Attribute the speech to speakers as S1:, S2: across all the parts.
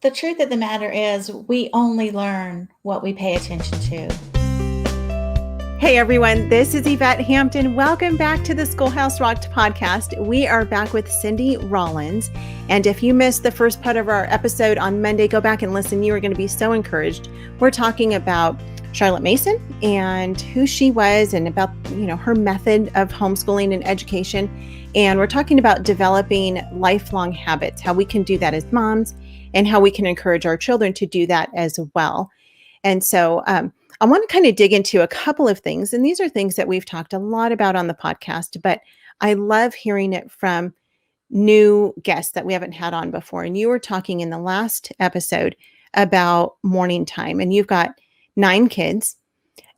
S1: the truth of the matter is we only learn what we pay attention to.
S2: Hey everyone, this is Yvette Hampton. Welcome back to the Schoolhouse Rocked podcast. We are back with Cindy Rollins. And if you missed the first part of our episode on Monday, go back and listen. You are going to be so encouraged. We're talking about Charlotte Mason and who she was and about, her method of homeschooling and education. And we're talking about developing lifelong habits, how we can do that as moms and how we can encourage our children to do that as well. And so, I want to kind of dig into a couple of things, and these are things that we've talked a lot about on the podcast, but I love hearing it from new guests that we haven't had on before. And you were talking in the last episode about morning time, and you've got 9 kids,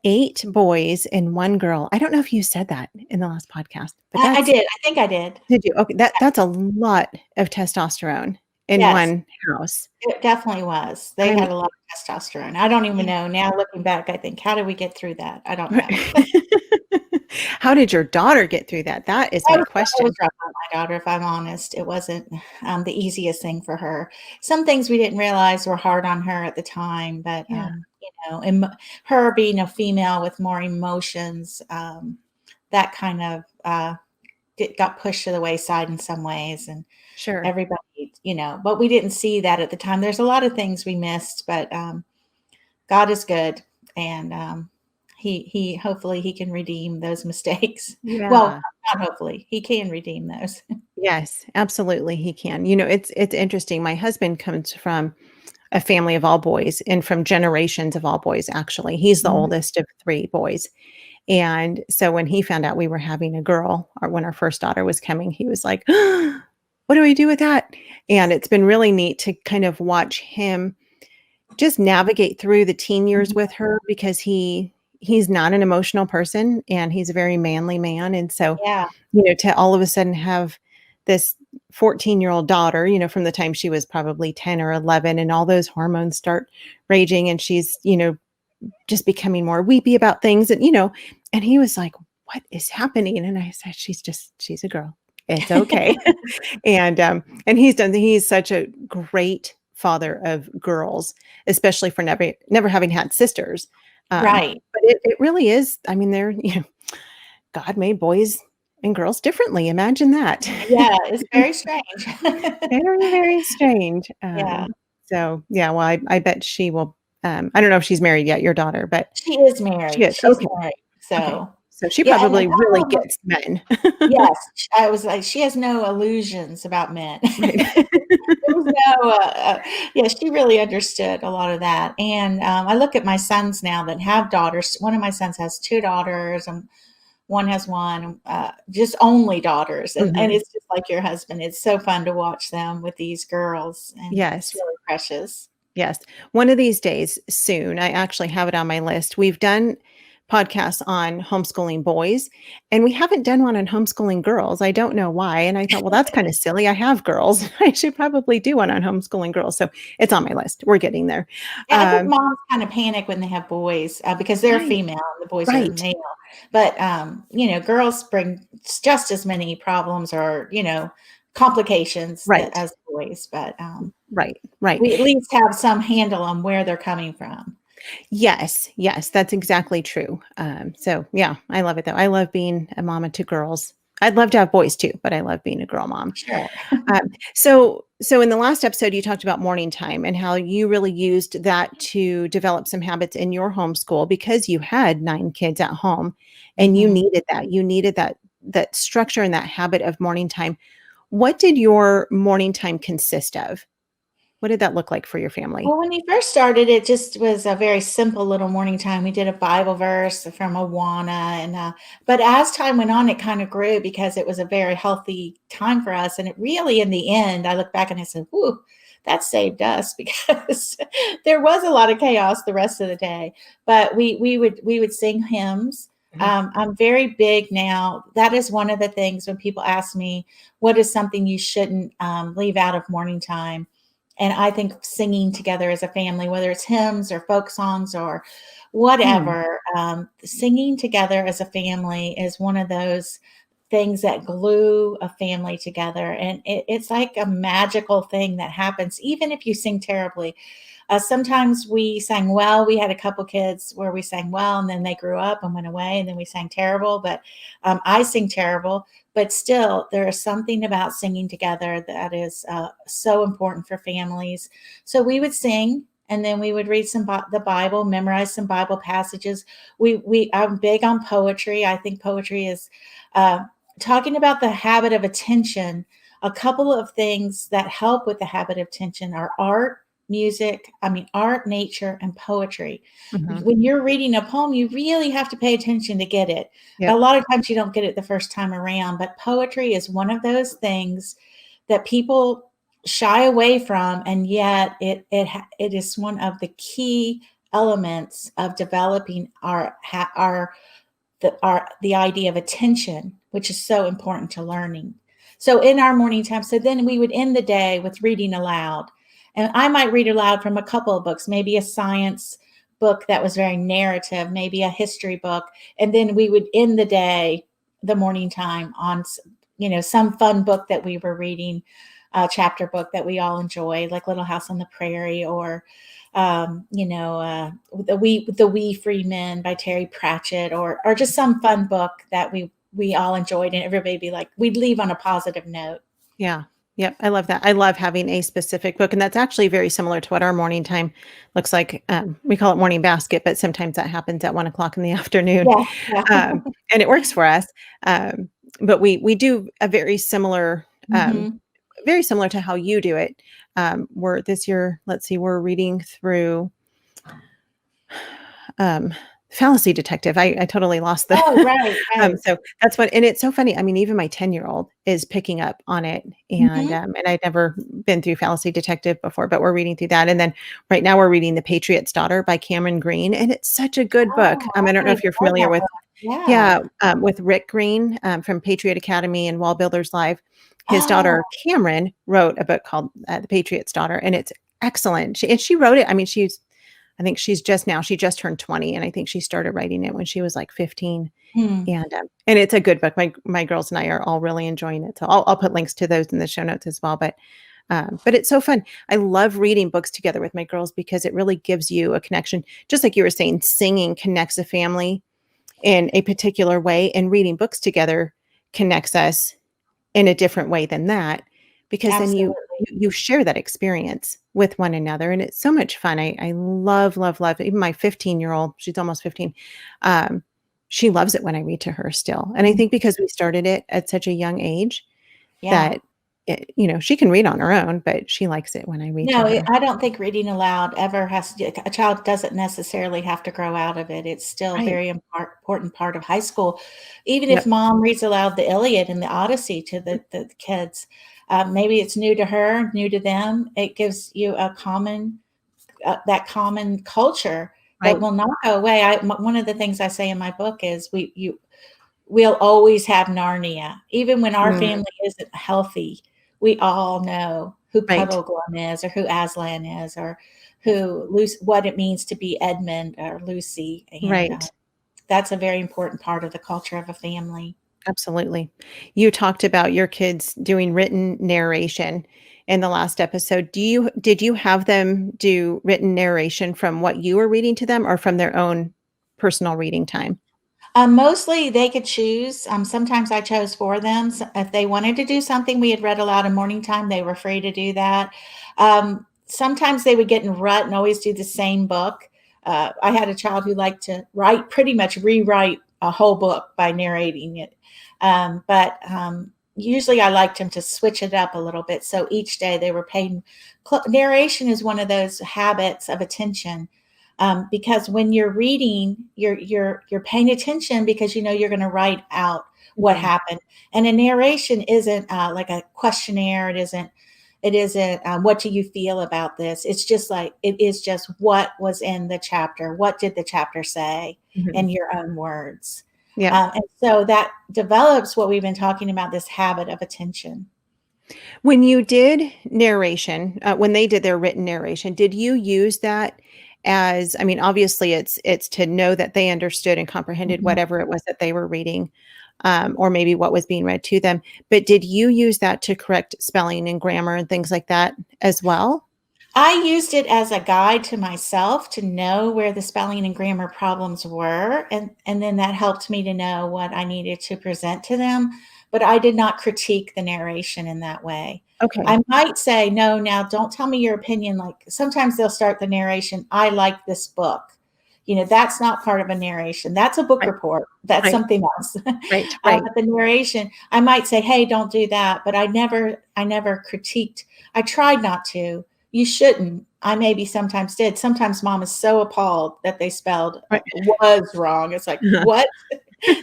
S2: 8 boys and 1 girl. I don't know if you said that in the last podcast, but
S1: I did. I think I did.
S2: Did you? Okay, that's a lot of testosterone in one house.
S1: It definitely was. They had a lot of testosterone. I don't even know. Now looking back, I think, how did we get through that? I don't know.
S2: How did your daughter get through that? That is my question.
S1: I was rough on my daughter, if I'm honest. It wasn't the easiest thing for her. Some things we didn't realize were hard on her at the time, but and her being a female with more emotions, that kind of got pushed to the wayside in some ways. And
S2: sure,
S1: everybody, but we didn't see that at the time. There's a lot of things we missed, but God is good, and he hopefully he can redeem those mistakes.
S2: Yeah.
S1: Well, not hopefully, he can redeem those.
S2: Yes, absolutely, he can. It's interesting. My husband comes from a family of all boys, and from generations of all boys. Actually, he's the oldest of 3 boys. And so when he found out we were having a girl, or when our first daughter was coming, he was like, what do we do with that? And it's been really neat to kind of watch him just navigate through the teen years with her, because he's not an emotional person and he's a very manly man. And so, to all of a sudden have this 14-year-old daughter, from the time she was probably 10 or 11, and all those hormones start raging, and she's, just becoming more weepy about things. And, and he was like, what is happening? And I said, she's a girl. It's okay. and he's such a great father of girls, especially for never having had sisters.
S1: Right.
S2: But it really is. I mean, God made boys and girls differently. Imagine that.
S1: Yeah. It's very strange.
S2: Very, very strange. So well, I bet she will. I don't know if she's married yet, your daughter, but
S1: she is married.
S2: She is.
S1: She's married. So.
S2: Okay. So she probably really gets men.
S1: Yes. I was like, she has no illusions about men. There was no, she really understood a lot of that. And I look at my sons now that have daughters. One of my sons has 2 daughters, and one has 1, just only daughters. And it's just like your husband. It's so fun to watch them with these girls. And it's really precious.
S2: Yes. One of these days soon, I actually have it on my list. We've done podcasts on homeschooling boys, and we haven't done one on homeschooling girls. I don't know why. And I thought, well, that's kind of silly. I have girls. I should probably do one on homeschooling girls. So it's on my list. We're getting there.
S1: Yeah, I think moms kind of panic when they have boys because they're female and the boys are male. But, girls bring just as many problems or, complications as boys. But
S2: right.
S1: We at least have some handle on where they're coming from.
S2: Yes, that's exactly true. So yeah, I love it though. I love being a mama to girls. I'd love to have boys too, but I love being a girl mom.
S1: Sure.
S2: So in the last episode, you talked about morning time and how you really used that to develop some habits in your homeschool, because you had 9 kids at home and you needed that. You needed that structure and that habit of morning time. What did your morning time consist of? What did that look like for your family?
S1: Well, when we first started, it just was a very simple little morning time. We did a Bible verse from Awana, and but as time went on, it kind of grew because it was a very healthy time for us. And it really, in the end, I look back and I said, "Whoo, that saved us," because there was a lot of chaos the rest of the day. But we would sing hymns. I'm very big now. That is one of the things when people ask me, "What is something you shouldn't leave out of morning time?" And I think singing together as a family, whether it's hymns or folk songs or whatever, singing together as a family is one of those things that glue a family together. And it's like a magical thing that happens, even if you sing terribly. Sometimes we sang well. We had a couple kids where we sang well, and then they grew up and went away, and then we sang terrible. But I sing terrible. But still, there is something about singing together that is so important for families. So we would sing, and then we would read the Bible, memorize some Bible passages. I'm big on poetry. I think poetry is talking about the habit of attention. A couple of things that help with the habit of attention are art, nature, and poetry.
S2: Mhm.
S1: When you're reading a poem, you really have to pay attention to get it. A
S2: Yep.
S1: lot of times you don't get it the first time around, but poetry is one of those things that people shy away from, and yet it is one of the key elements of developing the idea of attention, which is so important to learning. So in our morning time, so then we would end the day with reading aloud. And I might read aloud from a couple of books, maybe a science book that was very narrative, maybe a history book. And then we would end the day, the morning time, on some fun book that we were reading, a chapter book that we all enjoy, like Little House on the Prairie, or the Wee Free Men by Terry Pratchett, or just some fun book that we all enjoyed, and everybody be like, we'd leave on a positive note.
S2: Yeah. Yep. I love that. I love having a specific book. And that's actually very similar to what our morning time looks like. We call it morning basket, but sometimes that happens at 1 o'clock in the afternoon.
S1: Yeah, yeah.
S2: And it works for us. But we do a
S1: Mhm.
S2: very similar to how you do it. We're this year, let's see, we're reading through um, Fallacy Detective. I totally lost the
S1: Oh, right, right.
S2: so that's what, and it's so funny. I mean, even my 10-year-old is picking up on it,
S1: Mhm.
S2: and I'd never been through Fallacy Detective before, but we're reading through that. And then right now we're reading The Patriot's Daughter by Cameron Green, and it's such a good book.
S1: Oh,
S2: I don't
S1: I
S2: know
S1: haven't
S2: if you're
S1: read
S2: familiar
S1: that
S2: with,
S1: book. Yeah.
S2: yeah, with Rick Green, from Patriot Academy and Wall Builders Live. His daughter
S1: Oh,
S2: Cameron wrote a book called The Patriot's Daughter, and it's excellent. She wrote it. I mean, I think she just turned 20, and I think she started writing it when she was like 15.
S1: hmm.
S2: And it's a good book. My girls and I are all really enjoying it. So I'll put links to those in the show notes as well. But it's so fun. I love reading books together with my girls because it really gives you a connection. Just like you were saying, singing connects a family in a particular way, and reading books together connects us in a different way than that, because then
S1: Absolutely.
S2: you share that experience with one another, and it's so much fun. I love, love, love, even my 15-year-old, she's almost 15. Um, she loves it when I read to her still. And I
S1: Mm,
S2: think because we started it at such a young age
S1: yeah.
S2: that she can read on her own, but she likes it when I read to
S1: No,
S2: her.
S1: I don't think reading aloud ever has to a child doesn't necessarily have to grow out of it. It's still a
S2: Right.
S1: very important part of high school. Even if
S2: Yep.
S1: mom reads aloud the Iliad and the Odyssey to the kids, maybe it's new to her, new to them. It gives you that common culture that
S2: Right.
S1: will not go away. One of the things I say in my book is we'll always have Narnia. Even when our
S2: Mm,
S1: family isn't healthy, we all know who
S2: right.
S1: Puddleglum is, or who Aslan is, or what it means to be Edmund or Lucy. And
S2: Right.
S1: that's a very important part of the culture of a family.
S2: Absolutely. You talked about your kids doing written narration in the last episode. Did you have them do written narration from what you were reading to them, or from their own personal reading time?
S1: Mostly they could choose. Sometimes I chose for them. So if they wanted to do something we had read aloud in morning time, they were free to do that. Sometimes they would get in rut and always do the same book. I had a child who liked to pretty much rewrite a whole book by narrating it. But usually I liked him to switch it up a little bit. So each day they were paying. Narration is one of those habits of attention, because when you're reading, you're paying attention because you know you're going to write out what
S2: Mhm.
S1: happened. And a narration isn't like a questionnaire. It isn't what do you feel about this. It's just like it is just what was in the chapter. What did the chapter say
S2: Mhm.
S1: in your own words?
S2: Yeah.
S1: And so that develops what we've been talking about, this habit of attention.
S2: When you did narration, when they did their written narration, did you use that as, I mean, obviously it's to know that they understood and comprehended
S1: Mhm.
S2: whatever it was that they were reading. or maybe what was being read to them. But did you use that to correct spelling and grammar and things like that as well?
S1: I used it as a guide to myself to know where the spelling and grammar problems were, and then that helped me to know what I needed to present to them, but I did not critique the narration in that way.
S2: Okay.
S1: I might say, "No, now don't tell me your opinion," like, sometimes they'll start the narration, "I like this book." That's not part of a narration. That's a book
S2: Right.
S1: report. That's
S2: Right.
S1: something else.
S2: Right. Right.
S1: But the narration, I might say, "Hey, don't do that," but I never critiqued. I tried not to. You shouldn't. I maybe sometimes did. Sometimes mom is so appalled that they spelled
S2: Right.
S1: was wrong. It's like, what?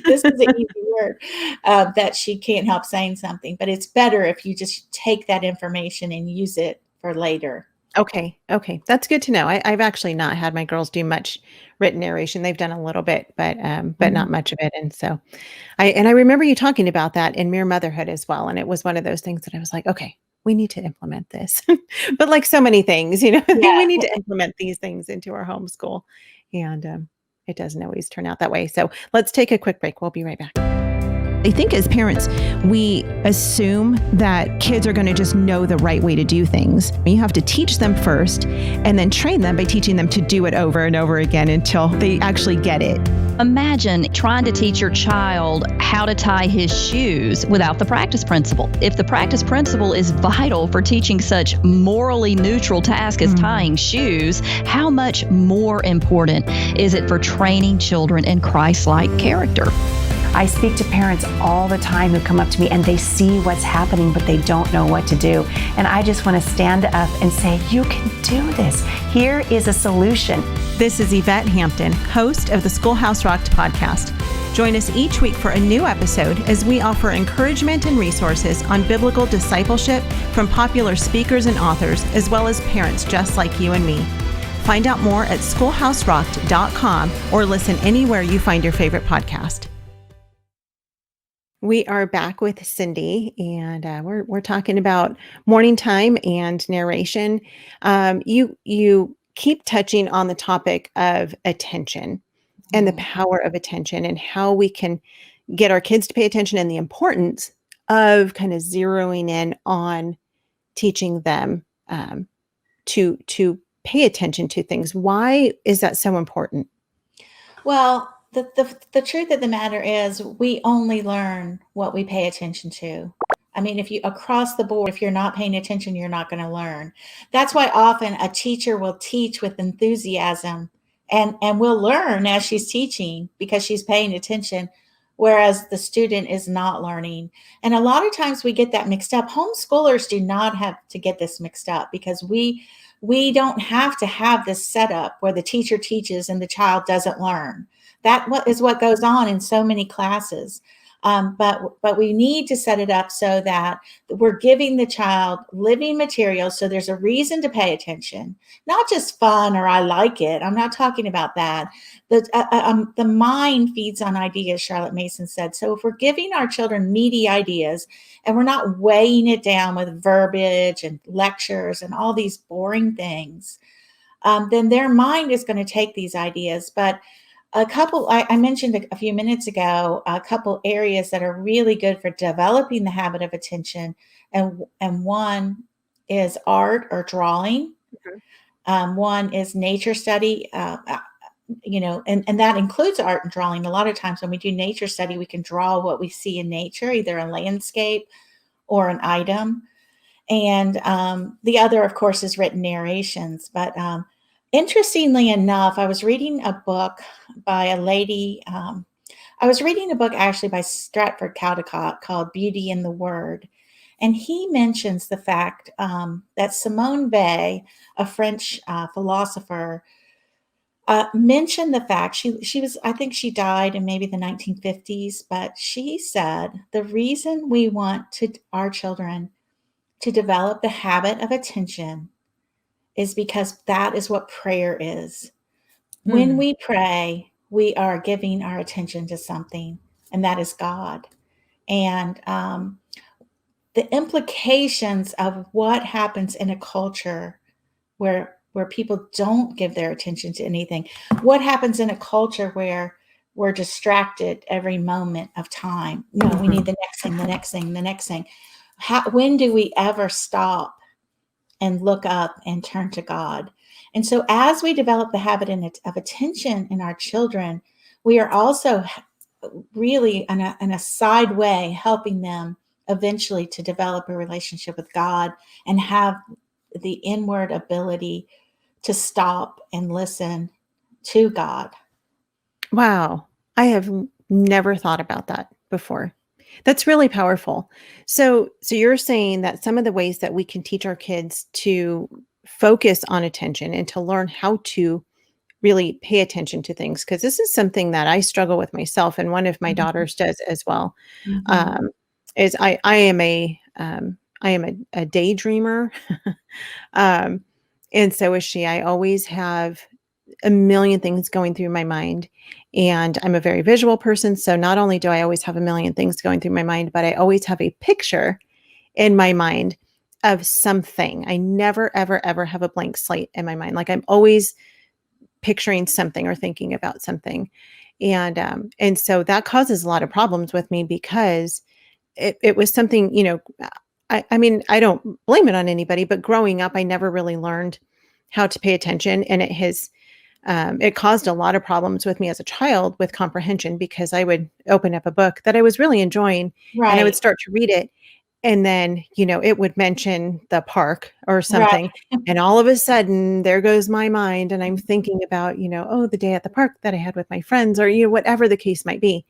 S1: This is an easy word, that she can't help saying something. But it's better if you just take that information and use it for later.
S2: Okay. Okay. That's good to know. I've actually not had my girls do much written narration. They've done a little bit, but not
S1: Mhm.
S2: much of it. And so I remember you talking about that in Mere Motherhood as well. And it was one of those things that I was like, okay, we need to implement this. But like so many things, we
S1: Yeah.
S2: need to implement these things into our homeschool. And it doesn't always turn out that way. So let's take a quick break. We'll be right back. I think as parents, we assume that kids are going to just know the right way to do things. You have to teach them first and then train them by teaching them to do it over and over again until they actually get it.
S3: Imagine trying to teach your child how to tie his shoes without the practice principle. If the practice principle is vital for teaching such morally neutral task as tying shoes, how much more important is it for training children in Christ-like character?
S4: I speak to parents all the time who come up to me and they see what's happening, but they don't know what to do. And I just want to stand up and say, you can do this. Here is a solution.
S2: This is Yvette Hampton, host of the Schoolhouse Rocked podcast. Join us each week for a new episode as we offer encouragement and resources on biblical discipleship from popular speakers and authors, as well as parents just like you and me. Find out more at schoolhouserocked.com or listen anywhere you find your favorite podcast. We are back with Cindy, and we're talking about morning time and narration. You keep touching on the topic of attention and the power of attention, and how we can get our kids to pay attention, and the importance of kind of zeroing in on teaching them to pay attention to things. Why is that so important?
S1: Well, the truth of the matter is we only learn what we pay attention to. I mean, if you across the board, if you're not paying attention, you're not going to learn. That's why often a teacher will teach with enthusiasm and will learn as she's teaching because she's paying attention, whereas the student is not learning. And a lot of times we get that mixed up. Homeschoolers do not have to get this mixed up because we don't have to have this setup where the teacher teaches and the child doesn't learn. Is what goes on in so many classes. But we need to set it up so that we're giving the child living material, so there's a reason to pay attention, not just fun or I like it. I'm not talking about that. The mind feeds on ideas, Charlotte Mason said. So if we're giving our children meaty ideas and we're not weighing it down with verbiage and lectures and all these boring things, then their mind is going to take these ideas. But I mentioned a few minutes ago, a couple areas that are really good for developing the habit of attention. And one is art or drawing. One is nature study, and that includes art and drawing. A lot of times when we do nature study, we can draw what we see in nature, either a landscape or an item. And the other, of course, is written narrations. But interestingly enough, I was reading a book by a lady. I was reading a book actually by Stratford Caldecott called Beauty in the Word. And he mentions the fact that Simone Weil, a French philosopher, mentioned the fact she was, I think she died in maybe the 1950s, but she said the reason we want our children to develop the habit of attention is because that is what prayer is. When we pray, we are giving our attention to something, and that is God. And the implications of what happens in a culture where people don't give their attention to anything, what happens in a culture where we're distracted every moment of time. No, we need the next thing, the next thing, the next thing. When do we ever stop and look up and turn to God? And so as we develop the habit of attention in our children, we are also really in a side way helping them eventually to develop a relationship with God and have the inward ability to stop and listen to God.
S2: Wow. I have never thought about that before. That's really powerful. So you're saying that some of the ways that we can teach our kids to focus on attention and to learn how to really pay attention to things, because this is something that I struggle with myself, and one of my daughters does as well. Is I am a daydreamer, and so is she. I always have a million things going through my mind, and I'm a very visual person. So not only do I always have a million things going through my mind, but I always have a picture in my mind of something. I never, ever, ever have a blank slate in my mind. Like I'm always picturing something or thinking about something. And so that causes a lot of problems with me, because it was something, I mean, I don't blame it on anybody, but growing up, I never really learned how to pay attention. And it caused a lot of problems with me as a child with comprehension, because I would open up a book that I was really enjoying and I would start to read it. And then, it would mention the park or something.
S1: Right.
S2: And all of a sudden there goes my mind, and I'm thinking about, the day at the park that I had with my friends, or, whatever the case might be.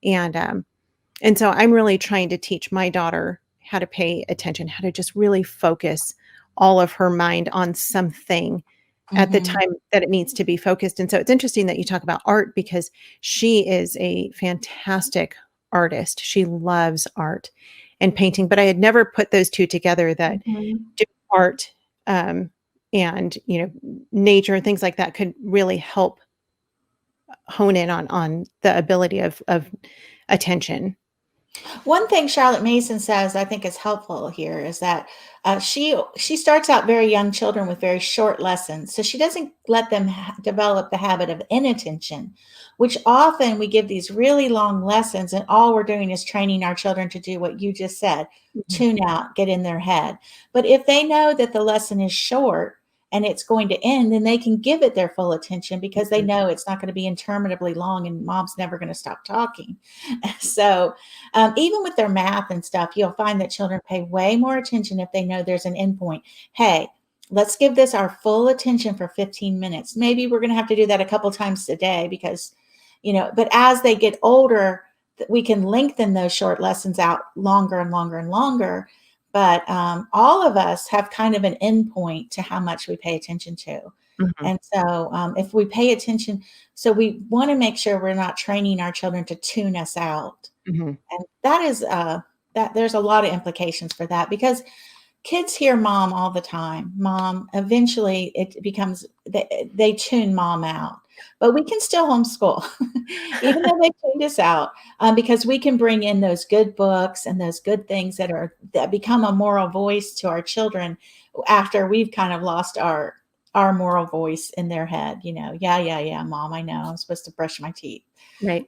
S2: And so I'm really trying to teach my daughter how to pay attention, how to just really focus all of her mind on something at the time that it needs to be focused. And so it's interesting that you talk about art, because she is a fantastic artist. She loves art and painting, but I had never put those two together, that doing art and, nature and things like that could really help hone in on the ability of attention.
S1: One thing Charlotte Mason says I think is helpful here is that she starts out very young children with very short lessons. So she doesn't let them develop the habit of inattention, which often we give these really long lessons, and all we're doing is training our children to do what you just said, tune out, get in their head. But if they know that the lesson is short and it's going to end, then they can give it their full attention, because they know it's not going to be interminably long and mom's never going to stop talking. So even with their math and stuff, you'll find that children pay way more attention if they know there's an endpoint. Hey, let's give this our full attention for 15 minutes. Maybe we're going to have to do that a couple times a day, because, but as they get older, we can lengthen those short lessons out longer and longer and longer. But all of us have kind of an endpoint to how much we pay attention to. And so if we pay attention, so we want to make sure we're not training our children to tune us out. And that is that there's a lot of implications for that, because kids hear mom all the time. Mom, eventually it becomes, they tune mom out. But we can still homeschool, even though they tuned us out, because we can bring in those good books and those good things that become a moral voice to our children after we've kind of lost our moral voice in their head. Yeah, mom, I know I'm supposed to brush my teeth.
S2: Right.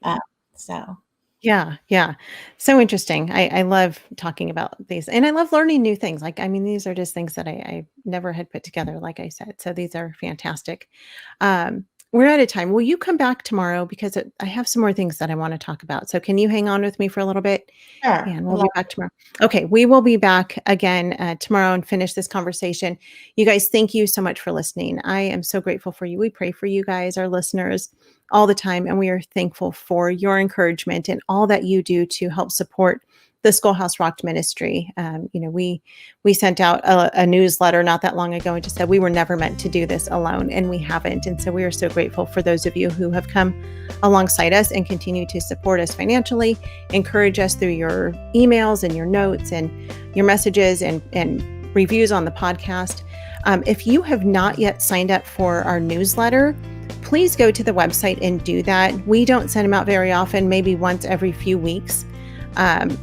S1: So.
S2: Yeah. So interesting. I love talking about these, and I love learning new things. These are just things that I never had put together, like I said. So these are fantastic. We're out of time. Will you come back tomorrow? Because I have some more things that I want to talk about. So can you hang on with me for a little bit?
S1: Sure.
S2: And we'll be back tomorrow. Okay. We will be back again tomorrow and finish this conversation. You guys, thank you so much for listening. I am so grateful for you. We pray for you guys, our listeners, all the time. And we are thankful for your encouragement and all that you do to help support the Schoolhouse Rocked ministry. We sent out a newsletter not that long ago and just said we were never meant to do this alone, and we haven't. And so we are so grateful for those of you who have come alongside us and continue to support us financially, encourage us through your emails and your notes and your messages and reviews on the podcast. If you have not yet signed up for our newsletter, please go to the website and do that. We don't send them out very often, maybe once every few weeks.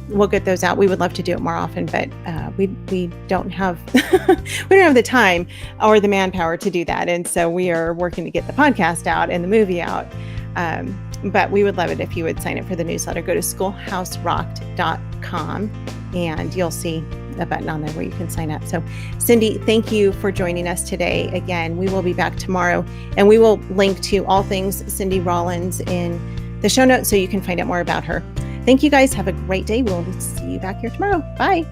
S2: We'll get those out. We would love to do it more often, but we don't have the time or the manpower to do that. And so we are working to get the podcast out and the movie out. But we would love it if you would sign up for the newsletter. Go to schoolhouserocked.com and you'll see a button on there where you can sign up. So Cindy, thank you for joining us today. Again, we will be back tomorrow, and we will link to all things Cindy Rollins in the show notes so you can find out more about her. Thank you guys. Have a great day. We'll see you back here tomorrow. Bye.